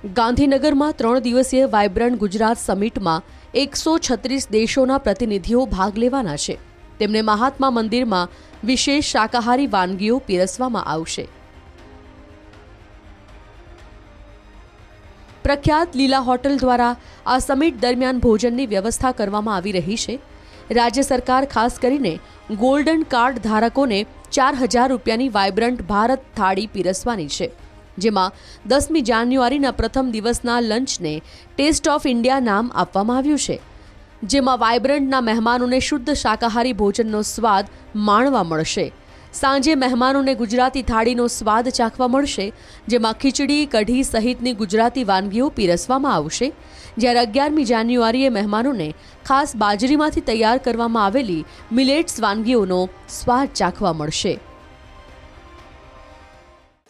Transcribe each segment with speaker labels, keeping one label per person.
Speaker 1: ગાંધીનગરમાં 3 દિવસીય વાઇબ્રન્ટ ગુજરાત સમિટમાં 136 દેશોના પ્રતિનિધિઓ ભાગ લેવાના છે. તેમને મહાત્મા મંદિરમાં વિશેષ શાકાહારી વાનગીઓ પીરસવામાં આવશે. પ્રખ્યાત લીલા હોટલ દ્વારા આ સમિટ દરમિયાન ભોજનની વ્યવસ્થા કરવામાં આવી રહી છે. રાજ્ય સરકાર ખાસ કરીને ગોલ્ડન કાર્ડ ધારકોને 4,000 રૂપિયાની વાઇબ્રન્ટ ભારત થાળી પીરસવાની છે, જેમાં 10મી જાન્યુઆરીના પ્રથમ દિવસના લંચને ટેસ્ટ ઓફ ઇન્ડિયા નામ આપવામાં આવ્યું છે, જેમાં વાઇબ્રન્ટના મહેમાનોને શુદ્ધ શાકાહારી ભોજનનો સ્વાદ માણવા મળશે. સાંજે મહેમાનોને ગુજરાતી થાળીનો સ્વાદ ચાખવા મળશે, જેમાં ખીચડી, કઢી સહિતની ગુજરાતી વાનગીઓ પીરસવામાં આવશે. જ્યારે 11મી જાન્યુઆરીએ મહેમાનોને ખાસ બાજરીમાંથી તૈયાર કરવામાં આવેલી મિલેટ્સ વાનગીઓનો સ્વાદ ચાખવા મળશે.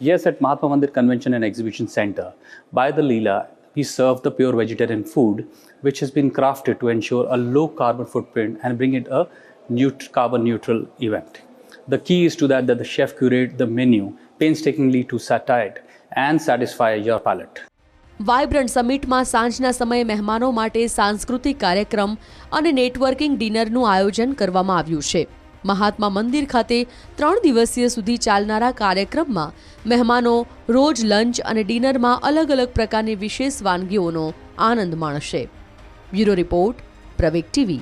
Speaker 2: Yes, at Mahatma Mandir Convention and Exhibition Center, by the Leela, we serve the pure vegetarian food, which has been crafted to ensure a low carbon footprint and bring it a carbon neutral event. The key is to that the chef curate the menu painstakingly to satisfy and satisfy your palate.
Speaker 1: Vibrant સમિટમાં સાંજના સમયે મહેમાનો માટે સાંસ્કૃતિક કાર્યક્રમ અને networking ડિનરનું આયોજન કરવામાં આવ્યું છે. મહાત્મા મંદિર ખાતે 3 દિવસીય સુધી ચાલનારા કાર્યક્રમમાં મહેમાનો રોજ લંચ અને ડિનરમાં અલગ અલગ પ્રકારની વિશેષ વાનગીઓનો આનંદ માણશે. બ્યુરો રિપોર્ટ, પ્રવેગ ટીવી.